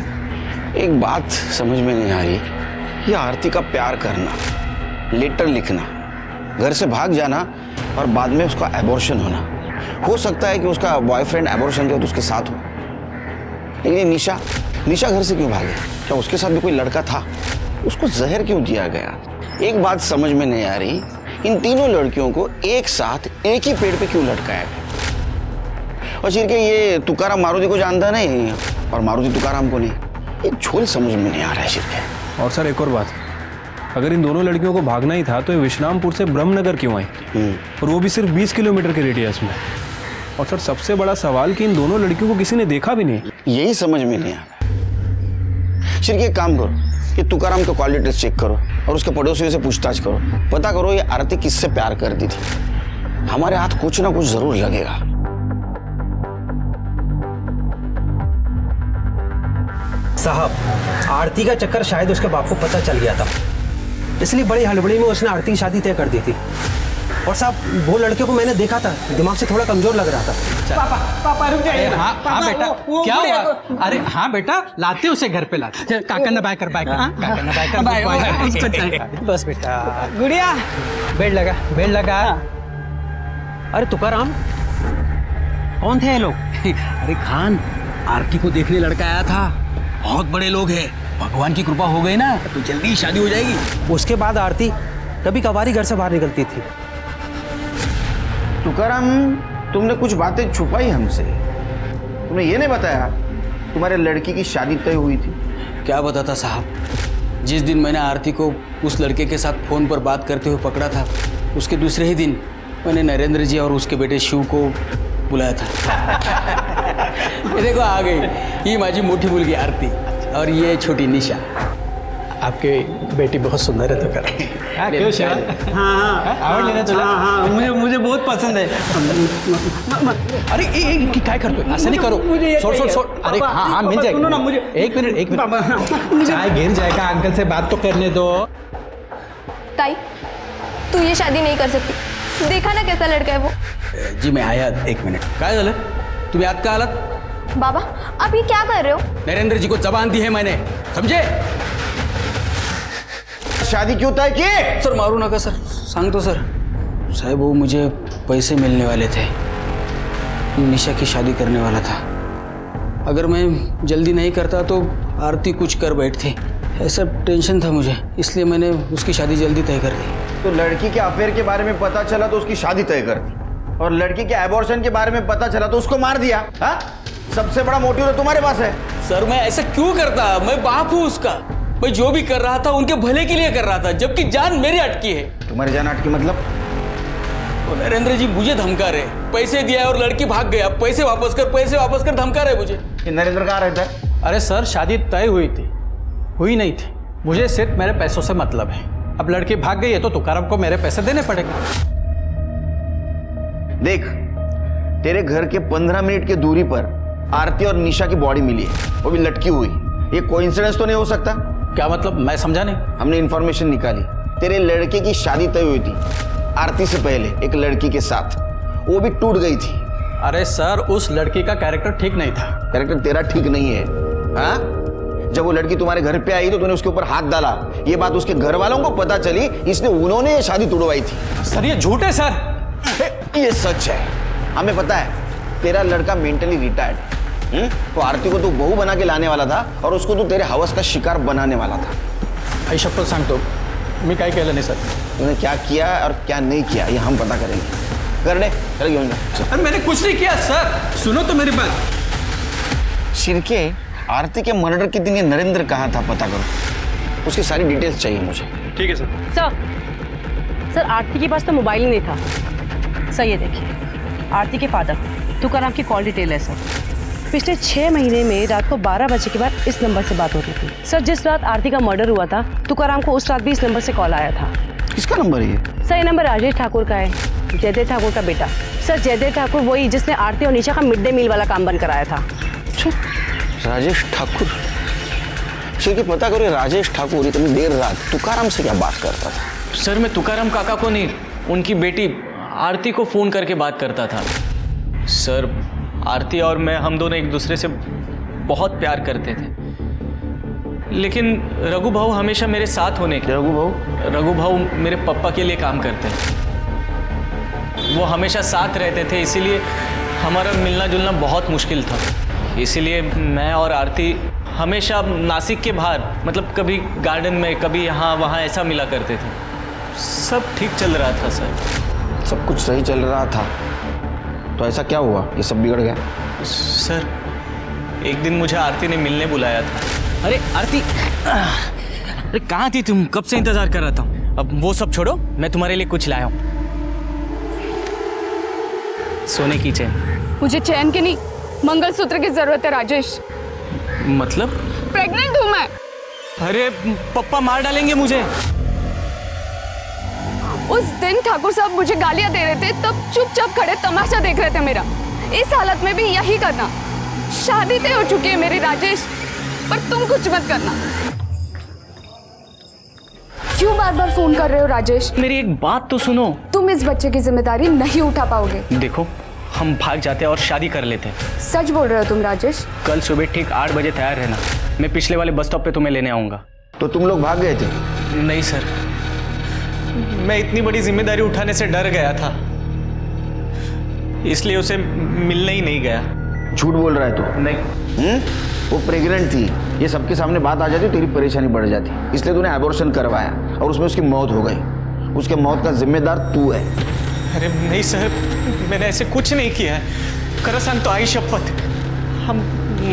एक बात समझ में नहीं आ रही, ये आरती का प्यार करना, लेटर लिखना, घर से भाग जाना और बाद में उसका एबॉर्शन होना। हो सकता है कि उसका बॉयफ्रेंड एबॉर्शन के वक्त उसके साथ हो, लेकिन ये निशा घर से क्यों भागे? क्या उसके साथ भी कोई लड़का था? उसको जहर क्यों दिया गया? एक बात समझ में नहीं आ रही, इन तीनों लड़कियों को एक साथ एक ही पेड़ पे क्यों लटकाया गया? और शिरके, ये तुकाराम मारुति को जानता नहीं और मारुति तुकाराम को नहीं। एक झोल समझ में नहीं आ रहा है शिरके। और सर एक और बात, अगर इन दोनों लड़कियों को भागना ही था तो ये विश्रामपुर से ब्रह्मनगर क्यों आई? और वो भी सिर्फ 20 किलोमीटर के रेडियस में। और सर सबसे बड़ा सवाल कि इन दोनों लड़कियों को किसी ने देखा भी नहीं। यही समझ में नहीं आ रहा। शिरके, एक काम करो, ये तुकाराम का कॉल डिटेल्स चेक करो और उसके पड़ोसियों से पूछताछ करो, पता करो ये आरती किससे प्यार करती थी। हमारे हाथ कुछ ना कुछ जरूर लगेगा। साहब, आरती का चक्कर शायद उसके बाप को पता चल गया था, इसलिए बड़ी हड़बड़ी में उसने आरती की शादी तय कर दी थी। और साहब, वो लड़के को मैंने देखा था, दिमाग से थोड़ा कमजोर लग रहा था। पापा रुक जाइए। हाँ बेटा, क्या हुआ? अरे हाँ बेटा, लाते उसे घर पे लाते। काका ना बाय कर बस बेटा। गुड़िया, बेड लगा। अरे तुकाराम, कौन थे ये लोग? अरे खान, आरती को देखने लड़का आया था, बहुत बड़े लोग हैं। भगवान की कृपा हो गई ना तो जल्दी ही शादी हो जाएगी। उसके बाद आरती कभी कभारी घर से बाहर निकलती थी। तुकाराम, तुमने कुछ बातें छुपाई हमसे, तुमने ये नहीं बताया तुम्हारे लड़की की शादी तय हुई थी। क्या बताता साहब, जिस दिन मैंने आरती को उस लड़के के साथ फोन पर बात करते हुए पकड़ा था, उसके दूसरे ही दिन मैंने नरेंद्र जी और उसके बेटे शिव को बुलाया था। ये देखो आ गई, ये माझी मोटी मुलगी आरती और ये छोटी निशा। आपकी बेटी बहुत सुंदर है तो कर। आवड़ लेना तुला? हाँ, मुझे बहुत पसंद है। अरे क्या करते हो? ऐसा नहीं करो। छोड़। अरे हाँ मिल जाएगा ना मुझे। एक मिनट चाय गिर जाएगा, अंकल से बात तो करने दो। ताई, तू ये शादी नहीं कर सकती, देखा ना कैसा लड़का है वो। जी मैं आया, एक मिनट। काय झालं? तुम्ही आत का आलात? बाबा, आप ये क्या कर रहे हो? नरेंद्र जी को जबान दी है मैंने, समझे? शादी क्यों तय की? सर मारू नका सर, सांगतो सर। साहब वो मुझे पैसे मिलने वाले थे, निशा की शादी करने वाला था। अगर मैं जल्दी नहीं करता तो आरती कुछ कर बैठती, ऐसा टेंशन था मुझे, इसलिए मैंने उसकी शादी जल्दी तय कर दी। तो लड़की के अफेयर के बारे में पता चला तो उसकी शादी तय कर दी, और लड़की के एबॉर्शन के बारे में पता चला तो उसको मार दिया। हाँ? सबसे बड़ा मोटिव तो तुम्हारे पास है। सर मैं ऐसा क्यों करता? मैं बाप हूँ उसका, मैं जो भी कर रहा था उनके भले के लिए कर रहा था, जबकि जान मेरी अटकी है। तुम्हारी जान अटकी मतलब? तो नरेंद्र जी मुझे धमका रहे, पैसे दिया और लड़की भाग गया, पैसे वापस कर धमका रहे मुझे। ये नरेंद्र कहाँ रहता है? अरे सर, शादी तय हुई नहीं थी, मुझे सिर्फ मेरे पैसों से मतलब है। अब लड़की भाग गई है तो तुकाराम को मेरे पैसे देने पड़ेंगे। देख, तेरे घर के 15 मिनट की दूरी पर आरती और निशा की बॉडी मिली है, वो भी लटकी हुई। ये कोइंसिडेंस तो नहीं हो सकता? क्या मतलब? मैं समझा नहीं। हमने इंफॉर्मेशन निकाली, तेरे लड़के की शादी तय हुई थी आरती से पहले एक लड़की के साथ, वो भी टूट गई थी। अरे सर, उस लड़की का कैरेक्टर ठीक नहीं था। कैरेक्टर तेरा ठीक नहीं है? हाँ? जब वो लड़की तुम्हारे घर पे आई तो तूने उसके ऊपर हाथ डाला, ये बात उसके घर वालों को पता चली, इसलिए उन्होंने ये शादी तुड़वाई थी। सर ये झूठ है सर। ये सच है, हमें पता है। तेरा लड़का मेंटली रिटायर्ड, तो आरती को तू बहू बना के लाने वाला था और उसको तू तेरे हवस का शिकार बनाने वाला था। आई शपथ सांगतो, मी काय केलं नाही सर। तूने क्या किया और क्या नहीं किया ये हम पता करेंगे। कर दे, चल घेऊन जा। अरे मैंने कुछ नहीं किया सर, सुनो तो मेरी बात। शिरके, आरती के मर्डर के दिन ये नरेंद्र कहाँ था पता करो, उसकी सारी डिटेल्स चाहिए मुझे। ठीक है सर। सर आरती के पास तो मोबाइल ही नहीं था। सर ये देखिए, आरती के फादर तुकाराम की कॉल डिटेल है सर। पिछले 6 महीने में रात को 12 बजे के बाद इस नंबर से बात होती थी। सर जिस रात आरती का मर्डर हुआ था तुकाराम को उस रात भी इस नंबर से कॉल आया था। किसका नंबर है ये? सर ये नंबर राजेश ठाकुर का है, जयदेव ठाकुर का बेटा। सर जयदेव ठाकुर वही जिसने आरती और निशा का मिड डे मील वाला काम बंद कराया था। राजेश ठाकुर? क्योंकि पता करो राजेश ठाकुर इतनी देर रात तुकाराम से क्या बात करता था? सर मैं तुकाराम काका को नहीं, उनकी बेटी आरती को फ़ोन करके बात करता था। सर आरती और मैं, हम दोनों एक दूसरे से बहुत प्यार करते थे, लेकिन रघु भाऊ हमेशा मेरे साथ होने के। रघु भाऊ मेरे पापा के लिए काम करते हैं, वो हमेशा साथ रहते थे, इसीलिए हमारा मिलना जुलना बहुत मुश्किल था। इसीलिए मैं और आरती हमेशा नासिक के बाहर, मतलब कभी गार्डन में, कभी यहाँ वहाँ ऐसा मिला करते थे। सब ठीक चल रहा था सर। सब कुछ सही चल रहा था तो ऐसा क्या हुआ ये सब बिगड़ गया? सर एक दिन मुझे आरती ने मिलने बुलाया था। अरे आरती, अरे कहाँ थी तुम? कब से इंतजार कर रहा था। अब वो सब छोड़ो, मैं तुम्हारे लिए कुछ लाया हूँ। सोने की चैन। मुझे चैन की नहीं, मंगलसूत्र की जरूरत है राजेश। मतलब? प्रेग्नेंट हूँ मैं। अरे पप्पा मार डालेंगे मुझे। उस दिन ठाकुर साहब मुझे गालियां दे रहे थे, तब चुपचाप खड़े तमाशा देख रहे थे मेरा। इस हालत में भी यही करना। शादी तय हो चुकी है मेरी राजेश, पर तुम कुछ मत करना। क्यों बार बार फोन कर रहे हो राजेश? मेरी एक बात तो सुनो। तुम इस बच्चे की जिम्मेदारी नहीं उठा पाओगे। देखो हम भाग जाते और शादी कर लेते। सच बोल रहे हो तुम राजेश? कल सुबह ठीक 8 बजे तैयार रहना, मैं पिछले वाले बस स्टॉप पे तुम्हें लेने आऊंगा। तो तुम लोग भाग गए थे? नहीं सर, मैं इतनी बड़ी जिम्मेदारी उठाने से डर गया था, इसलिए उसे मिलने ही नहीं गया। झूठ बोल रहा है तू? नहीं। वो प्रेग्नेंट थी, ये सबके सामने बात आ जाती, तेरी परेशानी बढ़ जाती, इसलिए तूने एबॉर्शन करवाया और उसमें उसकी मौत हो गई। उसके मौत का जिम्मेदार तू है। अरे नहीं सर, मैंने ऐसे कुछ नहीं किया है। करसान तो आई शपथ, हम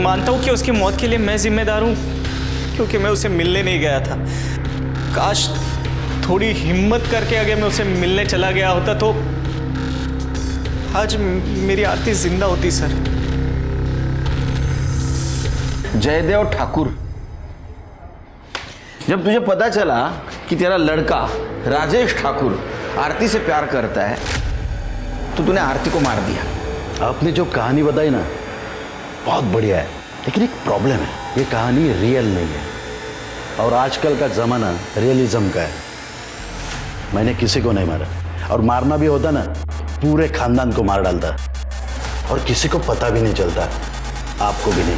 मानता हूँ कि उसकी मौत के लिए मैं जिम्मेदार हूँ, क्योंकि मैं उसे मिलने नहीं गया था। काश थोड़ी हिम्मत करके अगर मैं उसे मिलने चला गया होता तो आज मेरी आरती जिंदा होती सर। जयदेव ठाकुर, जब तुझे पता चला कि तेरा लड़का राजेश ठाकुर आरती से प्यार करता है तो तूने आरती को मार दिया। आपने जो कहानी बताई ना बहुत बढ़िया है, लेकिन एक प्रॉब्लम है, ये कहानी रियल नहीं है और आजकल का ज़माना रियलिज्म का है। मैंने किसी को नहीं मारा, और मारना भी होता ना पूरे खानदान को मार डालता, और किसी को पता भी नहीं चलता, आपको भी नहीं।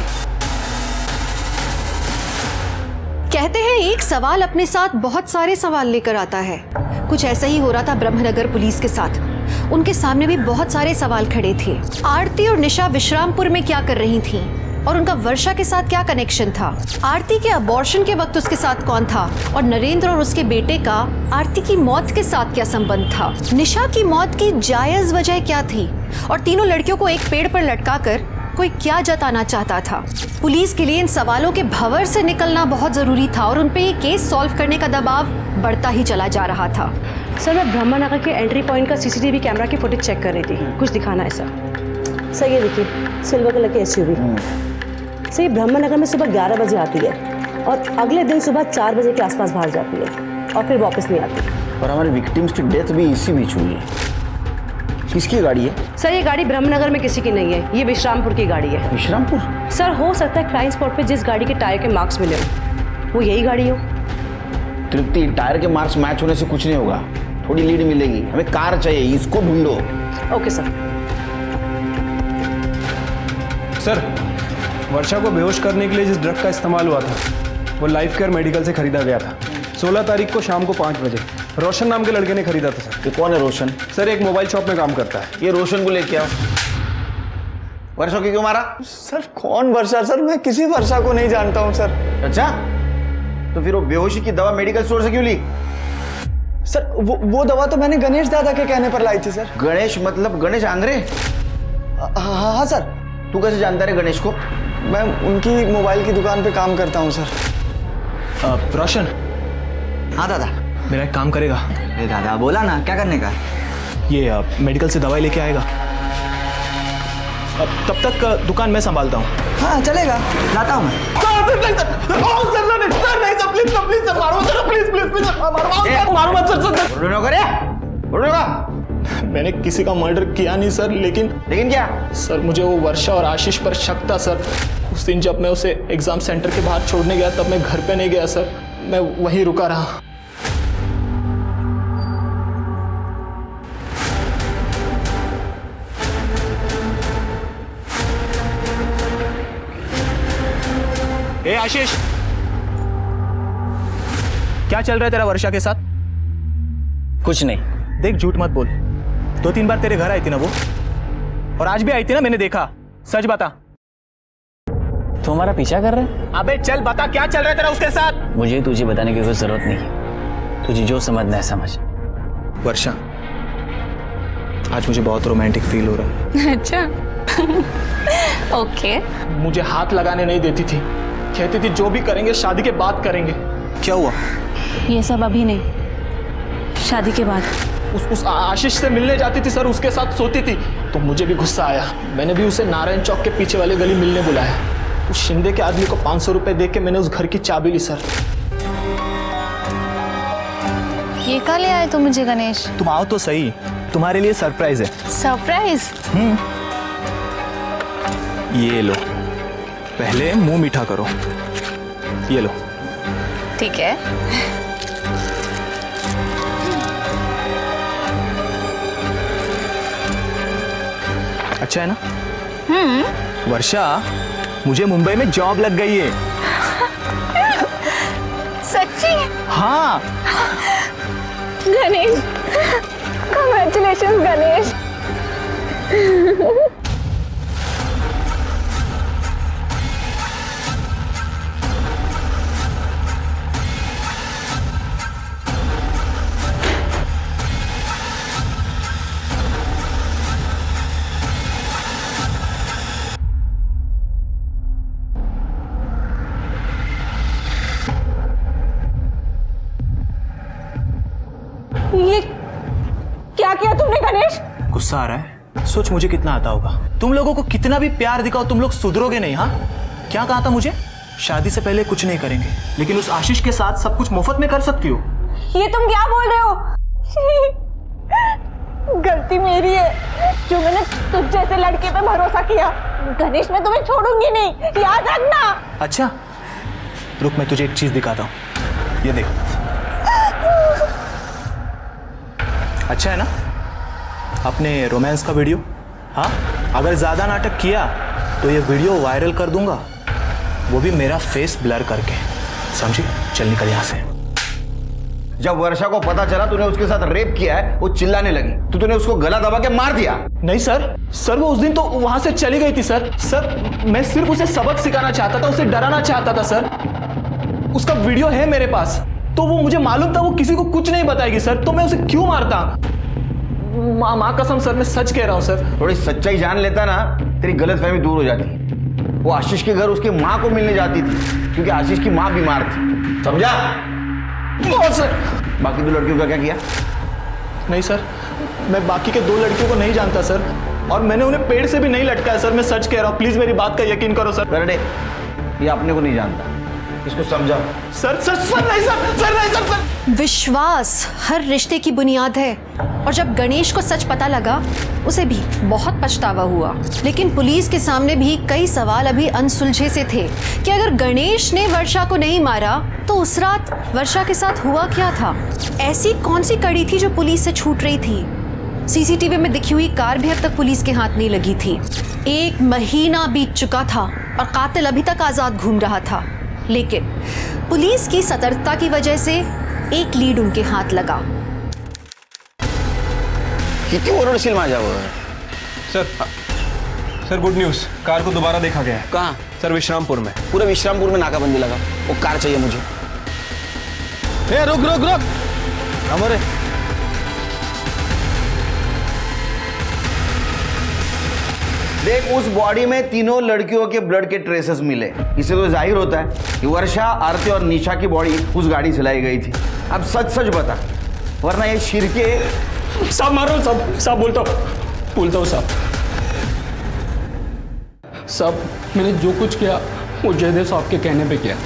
कहते हैं एक सवाल अपने साथ बहुत सारे सवाल लेकर आता है। कुछ ऐसा ही हो रहा था ब्रह्मनगर पुलिस के साथ। उनके सामने भी बहुत सारे सवाल खड़े थे। आरती और निशा विश्रामपुर में क्या कर रही थीं? और उनका वर्षा के साथ क्या कनेक्शन था? आरती के अबॉर्शन के वक्त उसके साथ कौन था? और नरेंद्र और उसके बेटे का आरती की मौत के साथ क्या संबंध था? निशा की मौत की जायज वजह क्या थी? और तीनों लड़कियों को एक पेड़ पर लटकाकर कोई क्या जताना चाहता था? पुलिस के लिए इन सवालों के भंवर से निकलना बहुत जरूरी था और उन पे ये केस सॉल्व करने का दबाव बढ़ता ही चला जा रहा था। सर मैं ब्रह्मनगर के एंट्री पॉइंट का सीसीटीवी कैमरा की फुटेज चेक कर रही थी, कुछ दिखाना है सर। सर ये देखिए सिल्वर कलर की एसयूवी। सर ये ब्रह्मनगर में सुबह 11 बजे आती है और अगले दिन सुबह 4 बजे के आसपास बाहर जाती है और फिर वापस नहीं आती। और हमारे विक्टिम्स की डेथ भी इसी बीच हुई है। किसकी गाड़ी है? सर ये गाड़ी ब्रह्मनगर में किसी की नहीं है, ये विश्रामपुर की गाड़ी है। विश्रामपुर? सर हो सकता है क्राइम स्पॉट पे जिस गाड़ी के टायर के मार्क्स मिले हो वो यही गाड़ी हो। तृप्ति, टायर के मार्क्स मैच होने से कुछ नहीं होगा, थोड़ी लीड मिलेगी। हमें कार चाहिए, इसको ढूंढो। Okay sir. सर वर्षा को बेहोश करने के लिए जिस ड्रग का इस्तेमाल हुआ था वो लाइफ केयर मेडिकल से खरीदा गया था। 16 तारीख को शाम को 5 बजे रोशन नाम के लड़के ने खरीदा था सर। ये कौन है रोशन? सर एक मोबाइल शॉप में काम करता है। ये रोशन को लेके आओ। वर्षा को क्यों मारा? सर कौन वर्षा? सर मैं किसी वर्षा को नहीं जानता हूँ सर। अच्छा, तो फिर वो बेहोशी की दवा मेडिकल स्टोर से क्यों ली? सर वो दवा तो मैंने गणेश दादा के कहने पर लाई थी सर। गणेश मतलब गणेश आंग्रे? हाँ सर। तू कैसे जानता है गणेश को? मैं उनकी मोबाइल की दुकान पे काम करता हूँ सर। रोशन। हाँ दादा। मेरा एक काम करेगा? अरे दादा बोला ना, क्या करने का? ये मेडिकल से दवाई लेके आएगा। तब तक दुकान मैं संभालता हूँ। हाँ चलेगा, लाता हूँ मैं। मैंने किसी का मर्डर किया नहीं सर, लेकिन क्या सर मुझे वो वर्षा और आशीष पर शक था सर। उस दिन जब मैं उसे एग्जाम सेंटर के बाहर छोड़ने गया तब मैं घर पे नहीं गया सर, मैं वहीं रुका रहा। ए आशीष, क्या चल रहा है तेरा वर्षा के साथ? कुछ नहीं। देख झूठ मत बोल, 2-3 बार तेरे घर आई थी ना वो, और आज भी आई थी ना, मैंने देखा। सच बता। तू हमारा पीछा कर रहा है? अबे चल बता, क्या चल रहा है तेरा उसके साथ? मुझे तुझे बताने की कोई जरूरत नहीं है, तुझे जो समझना है समझ। वर्षा, आज मुझे बहुत रोमांटिक फील हो रहा है। अच्छा ओके। मुझे हाथ लगाने नहीं देती थी, कहती थी जो भी करेंगे शादी के बाद करेंगे। क्या हुआ? ये सब अभी नहीं, शादी के बाद। उस आशीष से मिलने जाती थी सर, उसके साथ सोती थी, तो मुझे भी गुस्सा आया। मैंने भी उसे नारायण चौक के पीछे वाले गली मिलने बुलाया। उस शिंदे के आदमी को 500 रुपए दे के मैंने उस घर की चाबी ली सर। ये कहाँ ले आए तुम मुझे गणेश? तुम आओ तो सही, तुम्हारे लिए सरप्राइज है। सरप्राइज? ये लो, पहले मुंह मीठा करो। ये लो। ठीक है। अच्छा है ना? वर्षा, मुझे मुंबई में जॉब लग गई है। सच्ची? हाँ। गणेश, कांग्रेचुलेशंस गणेश। ये क्या किया तुमने गणेश? गुस्सा आ रहा है? सोच मुझे कितना आता होगा। तुम लोगों को कितना भी प्यार दिखाओ, तुम लोग सुधरोगे नहीं। हाँ, क्या कहा था मुझे? शादी से पहले कुछ नहीं करेंगे, लेकिन उस आशीष के साथ सब कुछ मुफ्त में कर सकती हो। ये तुम क्या बोल रहे हो? गलती मेरी है, जो मैंने तुझ जैसे लड़के पे भरोसा किया। गणेश, मैं तुम्हें छोड़ूंगी नहीं, याद रखना। अच्छा रुक, मैं तुझे एक चीज दिखाता हूँ। ये देख। अच्छा है ना अपने रोमांस का वीडियो? हाँ, अगर ज्यादा नाटक किया तो ये वीडियो वायरल कर दूंगा, वो भी मेरा फेस ब्लर करके। समझी? चल निकल यहाँ से। जब वर्षा को पता चला तूने उसके साथ रेप किया है, वो चिल्लाने लगी तो तूने उसको गला दबा के मार दिया। नहीं सर वो उस दिन तो वहां से चली गई थी सर। मैं सिर्फ उसे सबक सिखाना चाहता था, उसे डराना चाहता था सर। उसका वीडियो है मेरे पास, तो वो मुझे मालूम था वो किसी को कुछ नहीं बताएगी सर, तो मैं उसे क्यों मारता? माँ कसम सर, मैं सच कह रहा हूँ सर। थोड़ी सच्चाई जान लेता ना, तेरी गलतफहमी दूर हो जाती। वो आशीष के घर उसकी माँ को मिलने जाती थी, क्योंकि आशीष की माँ बीमार थी। समझा? सर बाकी 2 लड़कियों का क्या किया? नहीं सर, मैं बाकी के 2 लड़कियों को नहीं जानता सर, और मैंने उन्हें पेड़ से भी नहीं लटकाया सर। मैं सच कह रहा हूँ, प्लीज मेरी बात का यकीन करो सर। करडे, ये अपने को नहीं जानता, इसको समझाओ। सर नहीं सर। विश्वास हर रिश्ते की बुनियाद है, और जब गणेश को सच पता लगा उसे भी बहुत पछतावा हुआ। लेकिन पुलिस के सामने भी कई सवाल अभी अनसुलझे से थे कि अगर गणेश ने वर्षा को नहीं मारा तो उस रात वर्षा के साथ हुआ क्या था? ऐसी कौन सी कड़ी थी जो पुलिस से छूट रही थी? सीसीटीवी में दिखी हुई कार भी अब तक पुलिस के हाथ नहीं लगी थी। 1 महीना बीत चुका था और कातिल अभी तक आजाद घूम रहा था, लेकिन पुलिस की सतर्कता की वजह से एक लीड उनके हाथ लगा। कितनी ओरडशील माझ्या सर गुड न्यूज़, कार को दोबारा देखा गया है। कहाँ? सर विश्रामपुर में। पूरे विश्रामपुर में नाकाबंदी लगा, वो कार चाहिए मुझे। रुक। हमारे देख, उस बॉडी में 3 लड़कियों के ब्लड के ट्रेसेस मिले। इससे तो जाहिर होता है कि वर्षा, आरती और निशा की बॉडी उस गाड़ी से लाई गई थी। अब सच बता, वरना ये शिरके। साहब मारो, साहब बोलता हूँ साहब। साहब मैंने जो कुछ किया वो जयदेव साहब के कहने पे किया,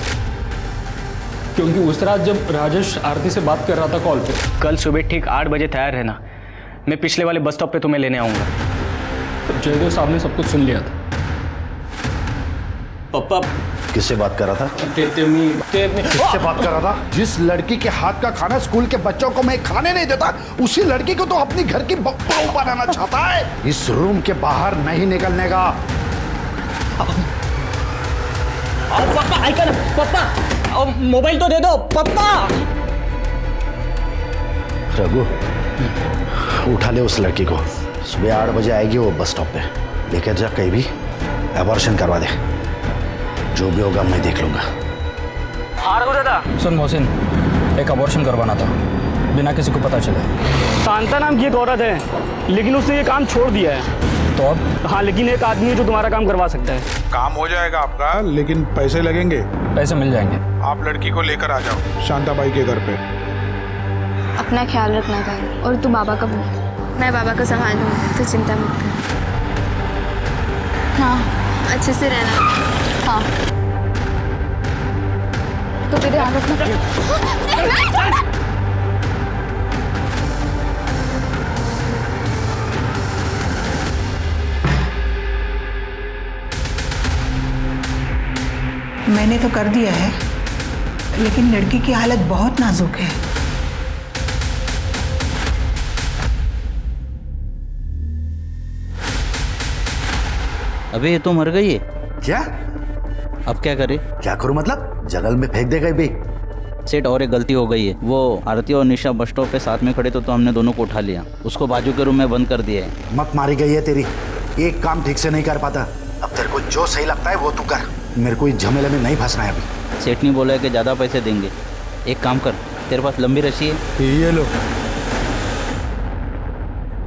क्योंकि उस रात जब राजेश आरती से बात कर रहा था कॉल पे। कल सुबह ठीक 8 बजे तैयार रहना, मैं पिछले वाले बस स्टॉप पे तुम्हें लेने आऊँगा। तो जयदेव साहब ने सब कुछ सुन लिया था। पापा किससे बात कर रहा था? किससे बात कर रहा था? जिस लड़की के हाथ का खाना स्कूल के बच्चों को मैं खाने नहीं देता, उसी लड़की को तो अपनी घर की बहू बनाना चाहता है। इस रूम के बाहर नहीं निकलने का। पापा आइकर पापा मोबाइल तो दे दो पापा। रघु उठा ले उस लड़की को, सुबह 8 बजे आएगी वो बस स्टॉप पे, लेकर जा कहीं भी एबॉर्शन करवा दे, जो भी होगा मैं देख लूंगा। दादा सुन मोहसिन, एक अबॉर्शन करवाना था बिना किसी को पता चले। शांता नाम की एक औरत है, लेकिन उसने ये काम छोड़ दिया है। तो अब? हाँ, लेकिन एक आदमी है जो तुम्हारा काम करवा सकता है। काम हो जाएगा आपका, लेकिन पैसे लगेंगे। पैसे मिल जाएंगे। आप लड़की को लेकर आ जाओ शांताबाई के घर पे। अपना ख्याल रखना चाहिए, और तू बाबा का बोल, मैं बाबा को संभाल लूँगी, तो चिंता मत कर। हाँ, अच्छे से रहना। हाँ, तो तेरे ध्यान रखना। मैंने तो कर दिया है, लेकिन लड़की की हालत बहुत नाजुक है। अबे ये तो मर गई है। क्या? अब क्या करे? क्या करूं मतलब? जंगल में फेंक देगा भी। सेठ और एक गलती हो गई है, वो आरती और निशा बस स्टॉप पे साथ में खड़े तो हमने दोनों को उठा लिया, उसको बाजू के रूम में बंद कर दिया है। मत मारी गई है तेरी, एक काम ठीक से नहीं कर पाता। अब तेरे को जो सही लगता है वो तू कर, मेरे को इस झमेले में नहीं फंसना है अभी। सेठ ने बोला है कि ज़्यादा पैसे देंगे। एक काम कर, तेरे पास लंबी रस्सी है? ये लो।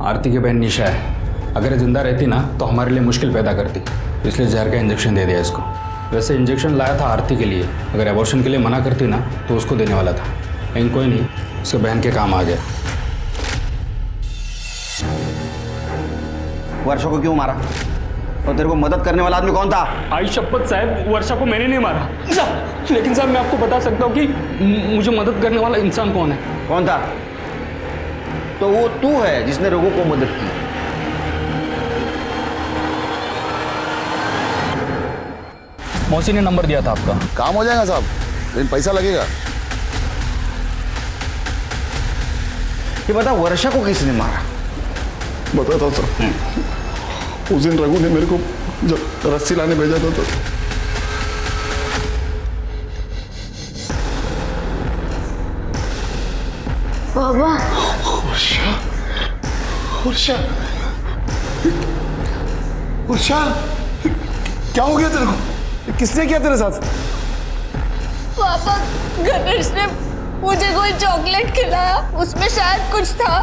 आरती की बहन निशा है, अगर ये जिंदा रहती ना तो हमारे लिए मुश्किल पैदा करती, इसलिए जहर का इंजेक्शन दे दिया इसको। वैसे इंजेक्शन लाया था आरती के लिए, अगर एबॉर्शन के लिए मना करती ना तो उसको देने वाला था, लेकिन कोई नहीं, उसके बहन के काम आ गया। वर्षा को क्यों मारा? और तेरे को मदद करने वाला आदमी कौन था? आई शपथ साहब, वर्षा को मैंने नहीं मारा। लेकिन साहब मैं आपको बता सकता हूँ कि मुझे मदद करने वाला इंसान कौन है। कौन था? तो वो तू है जिसने रघु को मदद की। मौसी ने नंबर दिया था आपका। काम हो जाएगा साहब, लेकिन पैसा लगेगा। ये बता, वर्षा को किसने मारा? बताता था, उस दिन रघु ने मेरे को जब रस्सी लाने भेजा था तो बाबा। वर्षा क्या हो गया तेरे को? किसने किया तेरे साथ? पापा, गणेश ने मुझे कोई चॉकलेट खिलाया, उसमें शायद कुछ था,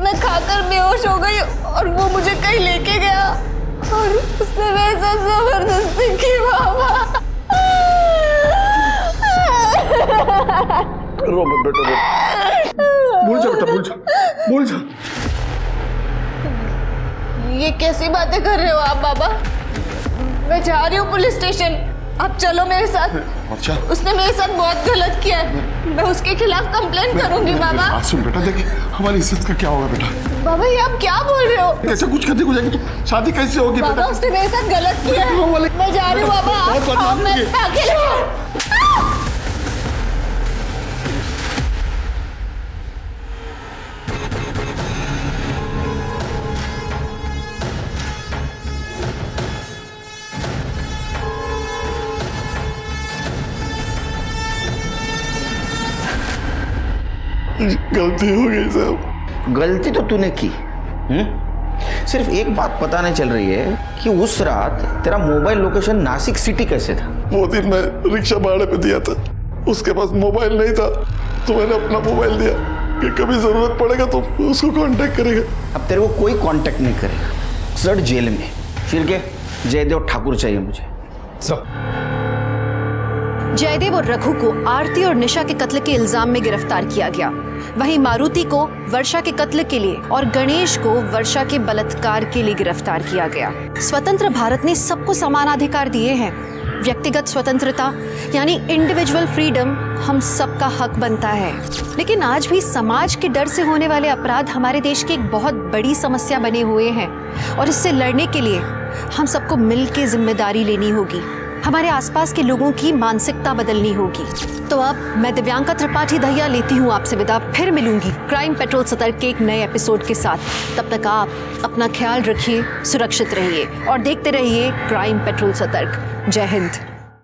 मैं खाकर बेहोश हो गई और वो मुझे कहीं लेके गया और उसने मेरे साथ जबरदस्ती की। बाबा रो मत बेटा, रो। भूल जा बेटा, भूल जा। ये कैसी बातें कर रहे हो आप बाबा? मैं जा रही हूँ पुलिस स्टेशन, आप चलो मेरे साथ। अच्छा। उसने मेरे साथ बहुत गलत किया है, मैं उसके खिलाफ कंप्लेंट करूंगी बाबा। बात सुन बेटा, देखिए हमारी इज्जत का क्या होगा बेटा? बाबा ये आप क्या बोल रहे हो? ऐसा कुछ करने को जाएगी तो शादी कैसे होगी बाबा? बेटा? उसने मेरे साथ गलत किया है, मैं जा रही हूँ बाबा। आप मैं अकेले। गलती हो गई साहब। गलती तो तूने की। सिर्फ एक बात पता नहीं चल रही है कि उस रात तेरा मोबाइल लोकेशन नासिक सिटी कैसे था? वो दिन मैं रिक्शा भाड़े पे दिया था, उसके पास मोबाइल नहीं था, तो मैंने अपना मोबाइल दिया कि कभी जरूरत पड़ेगा तो उसको कांटेक्ट करेगा। अब तेरे को कोई कांटेक्ट नहीं करेगा, सर जेल में। फिर के जयदेव ठाकुर चाहिए मुझे। सब जयदेव और रघु को आरती और निशा के कत्ल के इल्जाम में गिरफ्तार किया गया। वहीं मारुति को वर्षा के कत्ल के लिए और गणेश को वर्षा के बलात्कार के लिए गिरफ्तार किया गया। स्वतंत्र भारत ने सबको समान अधिकार दिए हैं। व्यक्तिगत स्वतंत्रता यानी इंडिविजुअल फ्रीडम हम सबका हक बनता है। लेकिन आज भी समाज के डर से होने वाले अपराध हमारे देश की एक बहुत बड़ी समस्या बने हुए हैं और इससे लड़ने के लिए हम सबको मिलकर जिम्मेदारी लेनी होगी। हमारे आसपास के लोगों की मानसिकता बदलनी होगी। तो अब मैं दिव्यांका त्रिपाठी दहिया लेती हूँ आपसे विदा। फिर मिलूंगी क्राइम पेट्रोल सतर्क के एक नए एपिसोड के साथ। तब तक आप अपना ख्याल रखिए, सुरक्षित रहिए और देखते रहिए क्राइम पेट्रोल सतर्क। जय हिंद।